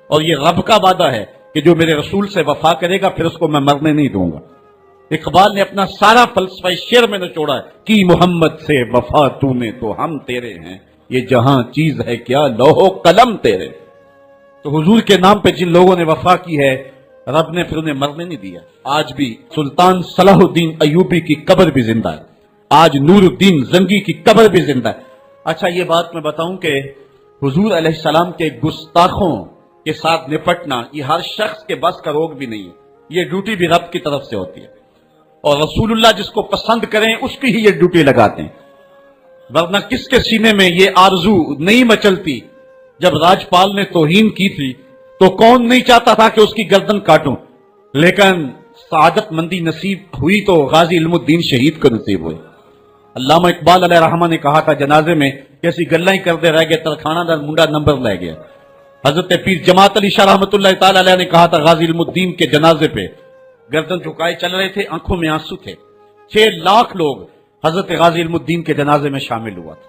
اور یہ رب کا وعدہ ہے کہ جو میرے رسول سے وفا کرے گا پھر اس کو میں مرنے نہیں دوں گا۔ اقبال نے اپنا سارا فلسفہ شعر میں نچوڑا ہے کہ محمد سے وفا تو نے تو ہم تیرے ہیں، یہ جہاں چیز ہے کیا لوح و قلم تیرے۔ تو حضور کے نام پہ جن لوگوں نے وفا کی ہے رب نے پھر انہیں مرنے نہیں دیا۔ آج بھی سلطان صلاح الدین ایوبی کی قبر بھی زندہ ہے، آج نور الدین زنگی کی قبر بھی زندہ ہے۔ اچھا یہ بات میں بتاؤں کہ حضور علیہ السلام کے گستاخوں کے ساتھ نپٹنا یہ ہر شخص کے بس کا روگ بھی نہیں ہے، یہ ڈیوٹی بھی رب کی طرف سے ہوتی ہے، اور رسول اللہ جس کو پسند کریں اس کی ہی یہ ڈیوٹی لگاتے ہیں، ورنہ کس کے سینے میں یہ آرزو نہیں مچلتی؟ جب راجپال نے توہین کی تھی تو کون نہیں چاہتا تھا کہ اس کی گردن کاٹوں، لیکن سعادت مندی نصیب ہوئی تو غازی علم الدین شہید کو نصیب ہوئی۔ علامہ اقبال علیہ رحمہ نے کہا تھا جنازے میں کیسی گلیں کرتے رہ گئے ترخانہ در منڈا نمبر لے گیا۔ حضرت پیر جماعت علی شاہ رحمۃ اللہ تعالی علیہ نے کہا تھا غازی علم الدین کے جنازے پہ گردن جھکائے چل رہے تھے، آنکھوں میں آنسو تھے۔ 6 لاکھ لوگ حضرت غازی علم الدین کے جنازے میں شامل ہوا تھا۔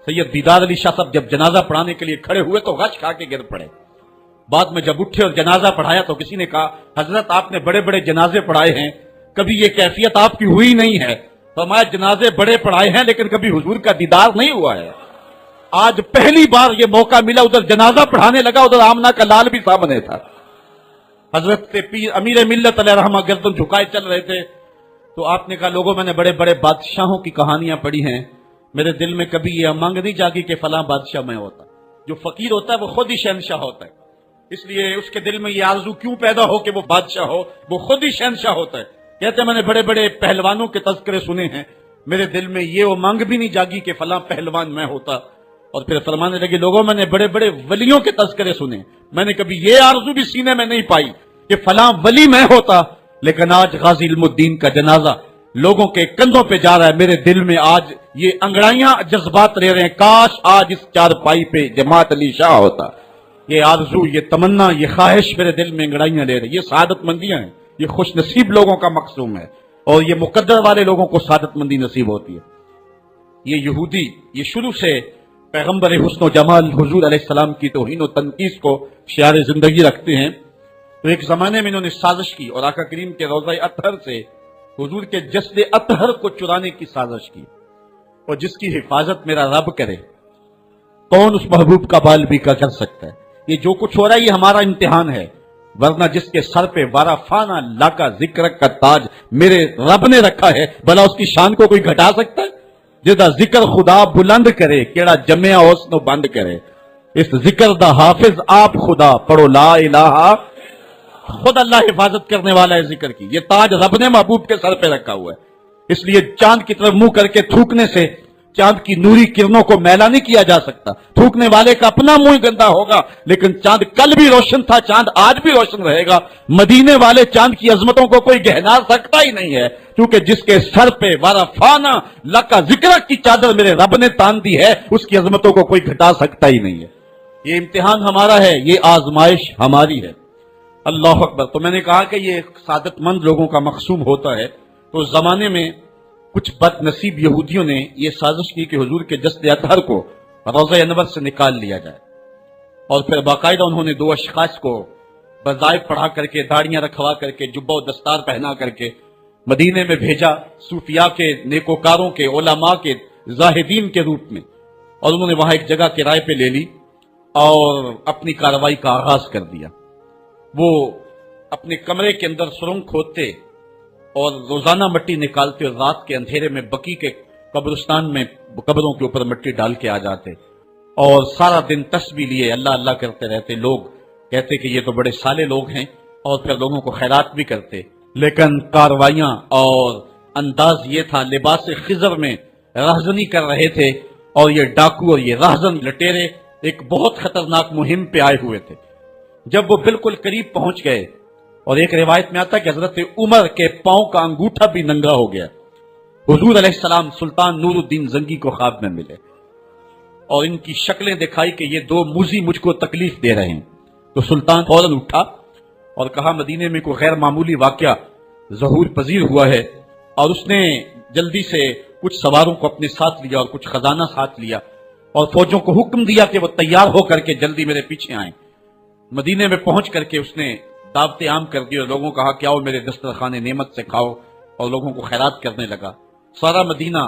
سید دیدار علی شاہ صاحب جب جنازہ پڑھانے کے لیے کھڑے ہوئے تو غش کھا کے گر پڑے، بعد میں جب اٹھے اور جنازہ پڑھایا تو کسی نے کہا حضرت آپ نے بڑے بڑے جنازے پڑھائے ہیں، کبھی یہ کیفیت آپ کی ہوئی نہیں ہے۔ فرمایا جنازے بڑے پڑھائے ہیں لیکن کبھی حضور کا دیدار نہیں ہوا ہے۔ آج پہلی بار یہ موقع ملا، ادھر جنازہ پڑھانے لگا، ادھر آمنہ کا لال بھی سامنے تھا۔ حضرت پیر امیر ملت علیہ رحمہ گردن جھکائے چل رہے تھے تو آپ نے کہا لوگوں میں نے بڑے بڑے بادشاہوں کی کہانیاں پڑھی ہیں، میرے دل میں کبھی یہ امنگ نہیں جاگی کہ فلاں بادشاہ میں ہوتا۔ جو فقیر ہوتا ہے وہ خود ہی شہنشاہ ہوتا ہے، اس لیے اس کے دل میں یہ آرزو کیوں پیدا ہو کہ وہ بادشاہ ہو، وہ خود ہی شہنشاہ ہوتا ہے۔ کہتے ہیں میں نے بڑے بڑے پہلوانوں کے تذکرے سنے ہیں، میرے دل میں یہ امنگ بھی نہیں جاگی کہ فلاں پہلوان میں ہوتا۔ اور پھر فرمانے لگے لوگوں میں نے بڑے بڑے ولیوں کے تذکرے سنے، میں نے کبھی یہ آرزو بھی سینے میں نہیں پائی کہ فلاں ولی میں ہوتا۔ لیکن آج غازی علم الدین کا جنازہ لوگوں کے کندھوں پہ جا رہا ہے، میرے دل میں آج یہ انگڑائیاں جذبات لے رہے ہیں، کاش آج اس چارپائی پہ جماعت علی شاہ ہوتا۔ یہ آرزو، یہ تمنا، یہ خواہش میرے دل میں انگڑائیاں لے رہی، یہ سعادت مندیاں ہیں، یہ خوش نصیب لوگوں کا مقصوم ہے، اور یہ مقدر والے لوگوں کو سعادت مندی نصیب ہوتی ہے۔ یہ یہودی یہ شروع سے پیغمبر حسن و جمال حضور علیہ السلام کی توہین و تنقیص کو شعار زندگی رکھتے ہیں۔ تو ایک زمانے میں انہوں نے سازش کی اور آقا کریم کے روضہ اطہر سے حضور کے جسد اطہر کو چرانے کی سازش کی، اور جس کی حفاظت میرا رب کرے کون اس محبوب کا بال بھی کر سکتا ہے۔ یہ جو کچھ ہو رہا ہے یہ ہمارا امتحان ہے، ورنہ جس کے سر پہ وارا فانا لا کا ذکر کا تاج میرے رب نے رکھا ہے، بھلا اس کی شان کو کوئی گھٹا سکتا ہے؟ جدا ذکر خدا بلند کرے کیڑا جمعہ حسن و بند کرے، اس ذکر دا حافظ آپ خدا پڑھو لا الہ، خود اللہ حفاظت کرنے والا ہے ذکر کی۔ یہ تاج رب نے محبوب کے سر پہ رکھا ہوا ہے، اس لیے چاند کی طرف منہ کر کے تھوکنے سے چاند کی نوری کرنوں کو میلا نہیں کیا جا سکتا۔ تھوکنے والے کا اپنا منہ گندا ہوگا، لیکن چاند کل بھی روشن تھا، چاند آج بھی روشن رہے گا۔ مدینے والے چاند کی عظمتوں کو کوئی گہنا سکتا ہی نہیں ہے، کیونکہ جس کے سر پہ وارفانا لکا ذکر کی چادر میرے رب نے تان دی ہے، اس کی عظمتوں کو کوئی گھٹا سکتا ہی نہیں ہے۔ یہ امتحان ہمارا ہے، یہ آزمائش ہماری ہے۔ اللہ اکبر۔ تو میں نے کہا کہ یہ سعادت مند لوگوں کا مقصوم ہوتا ہے۔ تو اس زمانے میں کچھ بد نصیب یہودیوں نے یہ سازش کی کہ حضور کے جسد اطہر کو روضہ انور سے نکال لیا جائے، اور پھر باقاعدہ انہوں نے 2 اشخاص کو وظائف پڑھا کر کے، داڑیاں رکھوا کر کے، جبہ و دستار پہنا کر کے مدینے میں بھیجا، صوفیاء کے، نیکوکاروں کے، علماء کے، زاہدین کے روپ میں، اور انہوں نے وہاں ایک جگہ کرائے پہ لے لی اور اپنی کارروائی کا آغاز کر دیا۔ وہ اپنے کمرے کے اندر سرنگ کھودتے اور روزانہ مٹی نکالتے، اور رات کے اندھیرے میں بقی کے قبرستان میں قبروں کے اوپر مٹی ڈال کے آ جاتے، اور سارا دن تسبیح لیے اللہ اللہ کرتے رہتے۔ لوگ کہتے کہ یہ تو بڑے سالے لوگ ہیں، اور پھر لوگوں کو خیرات بھی کرتے، لیکن کاروائیاں اور انداز یہ تھا، لباس خضر میں رہزنی کر رہے تھے، اور یہ ڈاکو اور یہ رہزن لٹیرے ایک بہت خطرناک مہم پہ آئے ہوئے تھے۔ جب وہ بالکل قریب پہنچ گئے، اور ایک روایت میں آتا ہے کہ حضرت عمر کے پاؤں کا انگوٹھا بھی ننگا ہو گیا، حضور علیہ السلام سلطان نور الدین زنگی کو خواب میں ملے، اور ان کی شکلیں دکھائی کہ یہ 2 موذی مجھ کو تکلیف دے رہے ہیں۔ تو سلطان فوراً اٹھا اور کہا مدینے میں کوئی غیر معمولی واقعہ ظہور پذیر ہوا ہے، اور اس نے جلدی سے کچھ سواروں کو اپنے ساتھ لیا اور کچھ خزانہ ساتھ لیا، اور فوجوں کو حکم دیا کہ وہ تیار ہو کر کے جلدی میرے پیچھے آئیں۔ مدینے میں پہنچ کر کے اس نے دعوت عام کر دی اور لوگوں کو کہا کہ آؤ میرے دسترخوان نعمت سے کھاؤ، اور لوگوں کو خیرات کرنے لگا۔ سارا مدینہ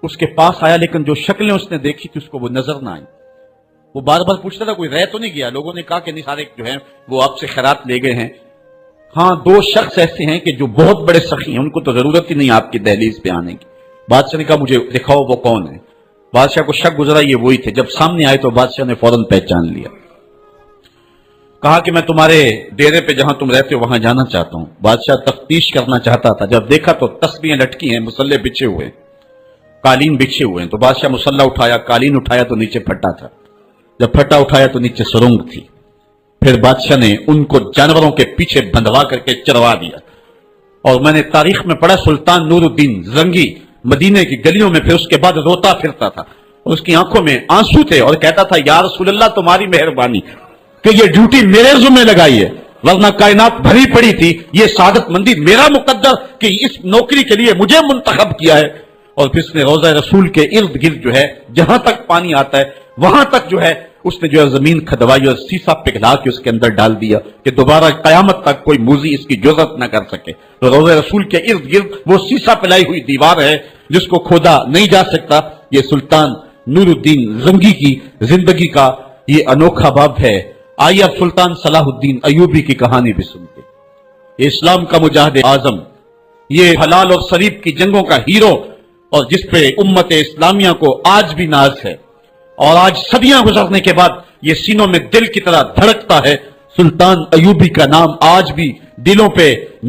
اس کے پاس آیا، لیکن جو شکلیں اس نے دیکھی تھی اس کو وہ نظر نہ آئی۔ وہ بار بار پوچھتا تھا کوئی رہ تو نہیں گیا؟ لوگوں نے کہا کہ نہیں، سارے جو ہیں وہ آپ سے خیرات لے گئے ہیں۔ ہاں 2 شخص ایسے ہیں کہ جو بہت بڑے سخی ہیں، ان کو تو ضرورت ہی نہیں آپ کی دہلیز پہ آنے کی۔ بادشاہ نے کہا مجھے دکھاؤ وہ کون ہے۔ بادشاہ کو شک گزرا یہ وہی تھے۔ جب سامنے آئے تو بادشاہ نے فوراً پہچان لیا۔ کہا کہ میں تمہارے ڈیرے پہ جہاں تم رہتے ہو وہاں جانا چاہتا ہوں۔ بادشاہ تفتیش کرنا چاہتا تھا، جب دیکھا تو تسبیحیں لٹکی ہیں، مصلے بچھے ہوئے ہیں، قالین بچھے ہوئے ہیں۔ تو بادشاہ مصلہ اٹھایا، قالین اٹھایا تو نیچے پھٹا تھا، جب پھٹا اٹھایا تو نیچے سرنگ تھی۔ پھر بادشاہ نے ان کو جانوروں کے پیچھے بندھوا کر کے چروا دیا۔ اور میں نے تاریخ میں پڑھا سلطان نور الدین زنگی مدینے کی گلیوں میں پھر اس کے بعد روتا پھرتا تھا، اور اس کی آنکھوں میں آنسو تھے، اور کہتا تھا یا رسول اللہ تمہاری مہربانی کہ یہ ڈیوٹی میرے ذمہ لگائی ہے، ورنہ کائنات بھری پڑی تھی، یہ سعادت مندی میرا مقدر کہ اس نوکری کے لیے مجھے منتخب کیا ہے۔ اور پھر اس نے روضہ رسول کے ارد گرد جو ہے جہاں تک پانی آتا ہے وہاں تک جو ہے اس نے جو ہے زمین کھدوائی اور سیسا پگھلا کے اس کے اندر ڈال دیا کہ دوبارہ قیامت تک کوئی موذی اس کی جرأت نہ کر سکے۔ تو روضہ رسول کے ارد گرد وہ سیسا پلائی ہوئی دیوار ہے جس کو کھودا نہیں جا سکتا۔ یہ سلطان نور الدین زنگی کی زندگی کا یہ انوکھا باب ہے۔ آئیے اب سلطان صلاح الدین ایوبی کی کہانی بھی سنتے۔ یہ اسلام کا مجاہد اعظم، یہ حلال اور صلیب کی جنگوں کا ہیرو، اور جس پہ امت اسلامیہ کو آج بھی ناز ہے، اور آج صدیاں گزرنے کے بعد یہ سینوں میں دل کی طرح دھڑکتا ہے۔ سلطان ایوبی کا نام آج بھی دلوں پہ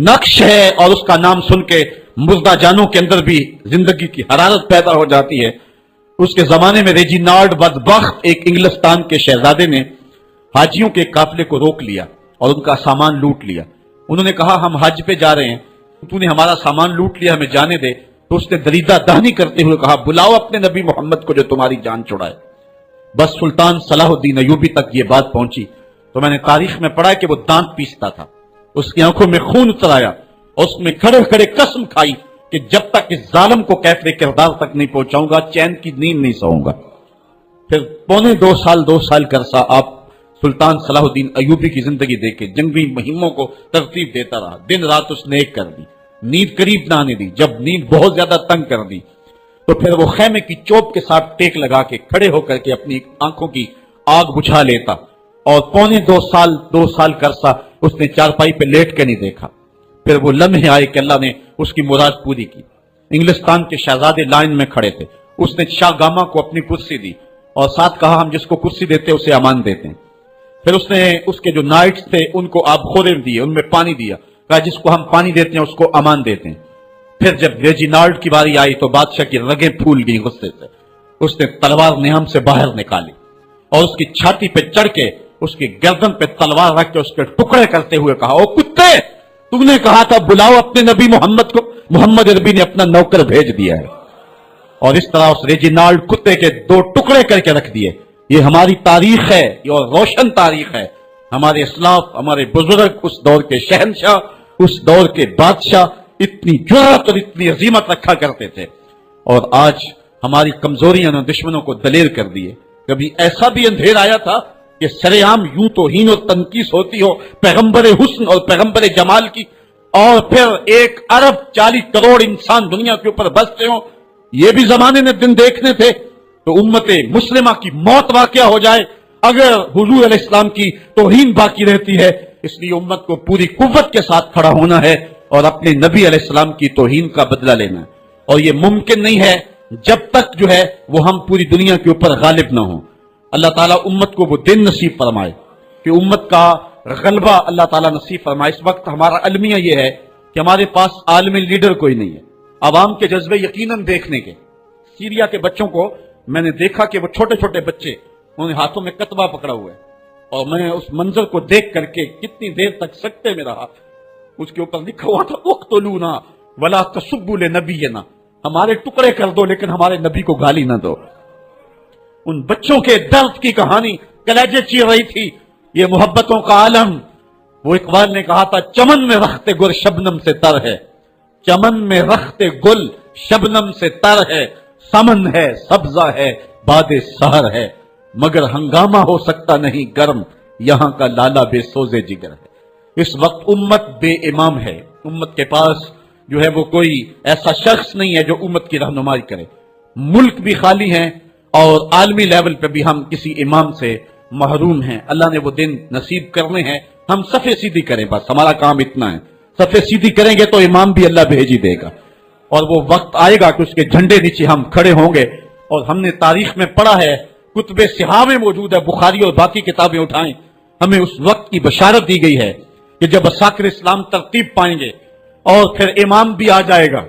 نقش ہے، اور اس کا نام سن کے مردہ جانوں کے اندر بھی زندگی کی حرارت پیدا ہو جاتی ہے۔ اس کے زمانے میں ریجینالڈ بدبخت ایک انگلستان کے شہزادے نے حاجیوں کے قافلے کو روک لیا اور ان کا سامان لوٹ لیا۔ انہوں نے کہا ہم حج پہ جا رہے ہیں، تو نے ہمارا سامان لوٹ لیا، ہمیں جانے دے۔ تو اس نے دریدہ دہنی کرتے ہوئے کہا بلاؤ اپنے نبی محمد کو جو تمہاری جان چھڑائے۔ بس سلطان صلاح الدین ایوبی تک یہ بات پہنچی تو میں نے تاریخ میں پڑھا کہ وہ دانت پیستا تھا، اس کی آنکھوں میں خون اتر آیا، اور اس میں کھڑے کھڑے قسم کھائی کہ جب تک اس ظالم کو کیفر کردار تک نہیں پہنچاؤں گا چین کی نیند نہیں سوؤں گا۔ پھر پونے 2 سال کا عرصہ آپ سلطان صلاح الدین ایوبی کی زندگی دیکھے، جنگی مہموں کو ترتیب دیتا رہا، دن رات اس نے ایک کر دی، نیند قریب نہ آنے دی۔ جب نیند بہت زیادہ تنگ کر دی تو پھر وہ خیمے کی چوب کے ساتھ ٹیک لگا کے کھڑے ہو کر کے اپنی آنکھوں کی آگ بجھا لیتا، اور پونے 2 سال کا عرصہ اس نے چارپائی پہ لیٹ کے نہیں دیکھا۔ پھر وہ لمحے آئے کہ اللہ نے اس کی مراد پوری کی۔ انگلستان کے شہزادے لائن میں کھڑے تھے، اس نے شاہ گاما کو اپنی کرسی دی اور ساتھ کہا ہم جس کو کرسی دیتے اسے امان دیتے ہیں۔ پھر اس نے اس کے جو نائٹس تھے ان کو آب خورے دیے، ان میں پانی دیا، کہا جس کو ہم پانی دیتے ہیں اس کو امان دیتے ہیں۔ پھر جب ریجینالڈ کی باری آئی تو بادشاہ کی رگیں پھول گئی غصے سے، اس نے تلوار نیام سے باہر نکالی اور اس کی چھاتی پہ چڑھ کے اس کی گردن پہ تلوار رکھ کے اس کے ٹکڑے کرتے ہوئے کہا او کتے، تم نے کہا تھا بلاؤ اپنے نبی محمد کو، محمد عربی نے اپنا نوکر بھیج دیا ہے۔ اور اس طرح اس ریجینالڈ کتے کے 2 ٹکڑے کر کے رکھ دیے۔ یہ ہماری تاریخ ہے، یہ روشن تاریخ ہے۔ ہمارے اسلاف، ہمارے بزرگ، اس دور کے شہنشاہ، اس دور کے بادشاہ اتنی جرأت اور اتنی عظیمت رکھا کرتے تھے، اور آج ہماری کمزوریاں نے دشمنوں کو دلیر کر دیے۔ کبھی ایسا بھی اندھیر آیا تھا کہ سرے عام یوں توہین اور تنقیص ہوتی ہو پیغمبر حسن اور پیغمبر جمال کی، اور پھر 1 ارب 40 کروڑ انسان دنیا کے اوپر بستے ہوں، یہ بھی زمانے نے دن دیکھنے تھے۔ تو امت مسلمہ کی موت واقع ہو جائے اگر حضور علیہ السلام کی توہین باقی رہتی ہے، اس لیے امت کو پوری قوت کے ساتھ کھڑا ہونا ہے اور اپنے نبی علیہ السلام کی توہین کا بدلہ لینا ہے، اور یہ ممکن نہیں ہے جب تک جو ہے وہ ہم پوری دنیا کے اوپر غالب نہ ہوں۔ اللہ تعالیٰ امت کو وہ دن نصیب فرمائے کہ امت کا غلبہ اللہ تعالیٰ نصیب فرمائے۔ اس وقت ہمارا المیہ یہ ہے کہ ہمارے پاس عالمی لیڈر کوئی نہیں ہے، عوام کے جذبے یقیناً دیکھنے کے۔ سیریا کے بچوں کو میں نے دیکھا کہ وہ چھوٹے چھوٹے بچے، انہوں نے ہاتھوں میں کتبہ پکڑا ہوا ہے، اور میں اس منظر کو دیکھ کر کے کتنی دیر تک سکتے میں رہا۔ اس کے اوپر لکھا ہوا تھا اقتلونا ولا تسبوا لنبینا، ہمارے ٹکڑے کر دو لیکن ہمارے نبی کو گالی نہ دو۔ ان بچوں کے درد کی کہانی کلیجے چیر رہی تھی۔ یہ محبتوں کا عالم، وہ اقبال نے کہا تھا چمن میں رخت گل شبنم سے تر ہے، چمن میں رخت گل شبنم سے تر ہے، سمن ہے سبزہ ہے باد سحر ہے، مگر ہنگامہ ہو سکتا نہیں گرم، یہاں کا لالا بے سوزے جگر ہے۔ اس وقت امت بے امام ہے، امت کے پاس جو ہے وہ کوئی ایسا شخص نہیں ہے جو امت کی رہنمائی کرے، ملک بھی خالی ہے اور عالمی لیول پہ بھی ہم کسی امام سے محروم ہیں۔ اللہ نے وہ دن نصیب کرنے ہیں، ہم صفے سیدھی کریں، بس ہمارا کام اتنا ہے، صفے سیدھی کریں گے تو امام بھی اللہ بھیج ہی دے گا، اور وہ وقت آئے گا کہ اس کے جھنڈے نیچے ہم کھڑے ہوں گے۔ اور ہم نے تاریخ میں پڑھا ہے، کتب صحاح میں موجود ہے، بخاری اور باقی کتابیں اٹھائیں، ہمیں اس وقت کی بشارت دی گئی ہے کہ جب اساکر اسلام ترتیب پائیں گے اور پھر امام بھی آ جائے گا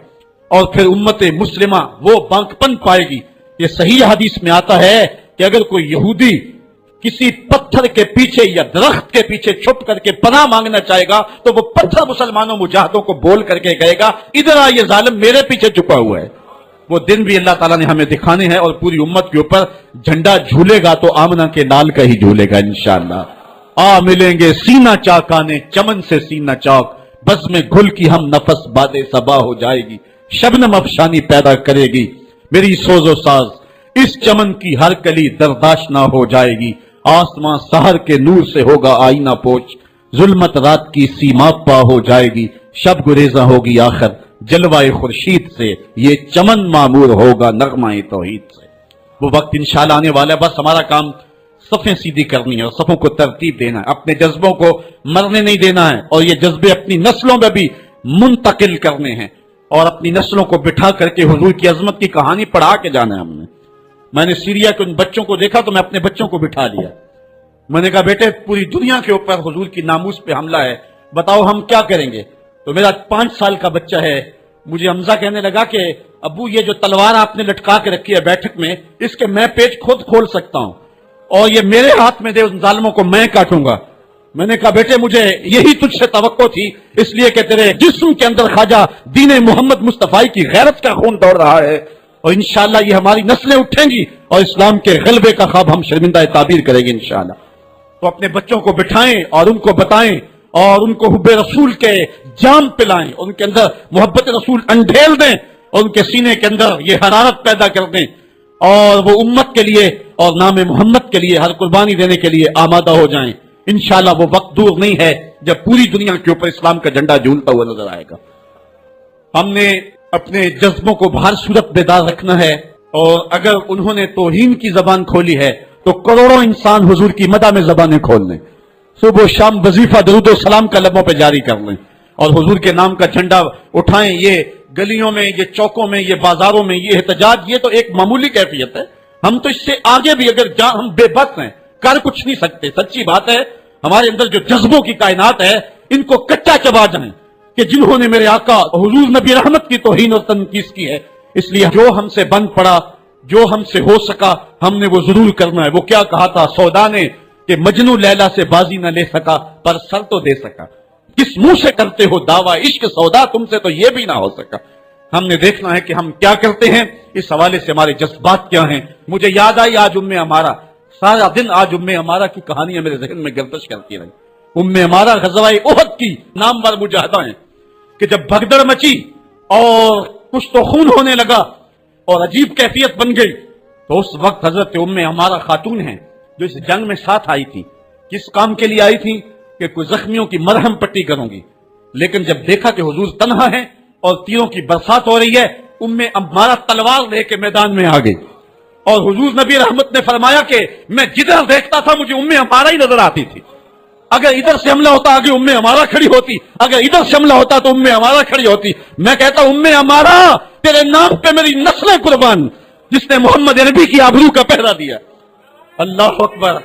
اور پھر امت مسلمہ وہ بانکپن پائے گی۔ یہ صحیح حدیث میں آتا ہے کہ اگر کوئی یہودی کسی پتھر کے پیچھے یا درخت کے پیچھے چھپ کر کے پناہ مانگنا چاہے گا تو وہ پتھر مسلمانوں مجاہدوں کو بول کر کے کہے گا ادھر آ، یہ ظالم میرے پیچھے چھپا ہوا ہے۔ وہ دن بھی اللہ تعالیٰ نے ہمیں دکھانے ہیں، اور پوری امت کے اوپر جھنڈا جھولے گا تو آمنہ کے لال کا ہی جھولے گا انشاءاللہ۔ آ ملیں گے سینہ چاکانے چمن سے سینہ چاک، بس میں گھل کی ہم نفس باد صبا ہو جائے گی، شبنم افشانی پیدا کرے گی میری سوز و ساز، اس چمن کی ہر کلی درداش نہ ہو جائے گی، آسمان سحر کے نور سے ہوگا آئینہ پوچھ، ظلمت رات کی سیما پا ہو جائے گی، شب گریزاں ہوگی آخر جلوائے خورشید سے، یہ چمن معمور ہوگا نغمہ توحید سے۔ وہ وقت انشاءاللہ آنے والا ہے، بس ہمارا کام صفیں سیدھی کرنی ہے اور صفوں کو ترتیب دینا ہے، اپنے جذبوں کو مرنے نہیں دینا ہے، اور یہ جذبے اپنی نسلوں میں بھی منتقل کرنے ہیں، اور اپنی نسلوں کو بٹھا کر کے حضور کی عظمت کی کہانی پڑھا کے جانا ہے ہم نے۔ میں نے سیریا کے ان بچوں کو دیکھا تو میں اپنے بچوں کو بٹھا لیا، میں نے کہا بیٹے پوری دنیا کے اوپر حضور کی ناموس پہ حملہ ہے، بتاؤ ہم کیا کریں گے؟ تو میرا 5 سال کا بچہ ہے، مجھے حمزہ کہنے لگا کہ ابو یہ جو تلوار آپ نے لٹکا کے رکھی ہے بیٹھک میں، اس کے میں پیچ خود کھول سکتا ہوں اور یہ میرے ہاتھ میں دے، ان ظالموں کو میں کاٹوں گا۔ میں نے کہا بیٹے مجھے یہی تجھ سے توقع تھی، اس لیے کہ تیرے جسم کے اندر خواجہ دین محمد مصطفی کی غیرت کا خون دوڑ رہا ہے، اور انشاءاللہ یہ ہماری نسلیں اٹھیں گی اور اسلام کے غلبے کا خواب ہم شرمندہ تعبیر کریں گے انشاءاللہ۔ تو اپنے بچوں کو بٹھائیں اور ان کو بتائیں اور ان کو حب رسول کے جام پلائیں، اور ان کے اندر محبت رسول انڈھیل دیں اور ان کے سینے کے اندر یہ حرارت پیدا کر دیں، اور وہ امت کے لیے اور نام محمد کے لیے ہر قربانی دینے کے لیے آمادہ ہو جائیں۔ انشاءاللہ وہ وقت دور نہیں ہے جب پوری دنیا کے اوپر اسلام کا جھنڈا جھولتا ہوا نظر آئے گا۔ ہم نے اپنے جذبوں کو بہر صورت بیدار رکھنا ہے، اور اگر انہوں نے توہین کی زبان کھولی ہے تو کروڑوں انسان حضور کی مدح میں زبانیں کھول لیں، صبح و شام وظیفہ درود و سلام کا لبوں پہ جاری کر لیں، اور حضور کے نام کا جھنڈا اٹھائیں۔ یہ گلیوں میں، یہ چوکوں میں، یہ بازاروں میں یہ احتجاج، یہ تو ایک معمولی کیفیت ہے، ہم تو اس سے آگے بھی اگر ہم بے بس ہیں، کر کچھ نہیں سکتے۔ سچی بات ہے، ہمارے اندر جو جذبوں کی کائنات ہے ان کو کچا چبا جائیں کہ جنہوں نے میرے آقا حضور نبی رحمت کی توہین اور تنقیص کی ہے، اس لیے جو ہم سے بن پڑا، جو ہم سے ہو سکا ہم نے وہ ضرور کرنا ہے۔ وہ کیا کہا تھا سودا نے کہ مجنو لیلا سے بازی نہ لے سکا پر سر تو دے سکا، کس منہ سے کرتے ہو دعویٰ عشق سودا، تم سے تو یہ بھی نہ ہو سکا۔ ہم نے دیکھنا ہے کہ ہم کیا کرتے ہیں، اس حوالے سے ہمارے جذبات کیا ہیں۔ مجھے یاد آئی آج ہمارا سارا دن آج ہمارا کی کہانیاں میرے ذہن میں گردش کرتی رہی۔ ہمارا غزوہ احد کی نامور مجاہدہ ہیں کہ جب بھگدڑ مچی اور کچھ تو خون ہونے لگا اور عجیب کیفیت بن گئی، تو اس وقت حضرت ہمارا خاتون ہیں جو اس جنگ میں ساتھ آئی تھی، کس کام کے لیے آئی تھی کہ کوئی زخمیوں کی مرہم پٹی کروں گی، لیکن جب دیکھا کہ حضور تنہا ہے اور تیروں کی برسات ہو رہی ہے، ہمارا تلوار لے کے میدان میں آ گئی، اور حضور نبی رحمت نے فرمایا کہ میں جدھر دیکھتا تھا مجھے ہمارا ہی نظر آتی تھی، اگر ادھر سے حملہ ہوتا آگے ہمارا کھڑی ہوتی، اگر ادھر سے حملہ ہوتا تو ہمارا کھڑی ہوتی۔ میں کہتا ہمارا تیرے نام پہ میری نسلیں قربان، جس نے محمد عربی کی آبرو کا پہرا دیا۔ اللہ اکبر۔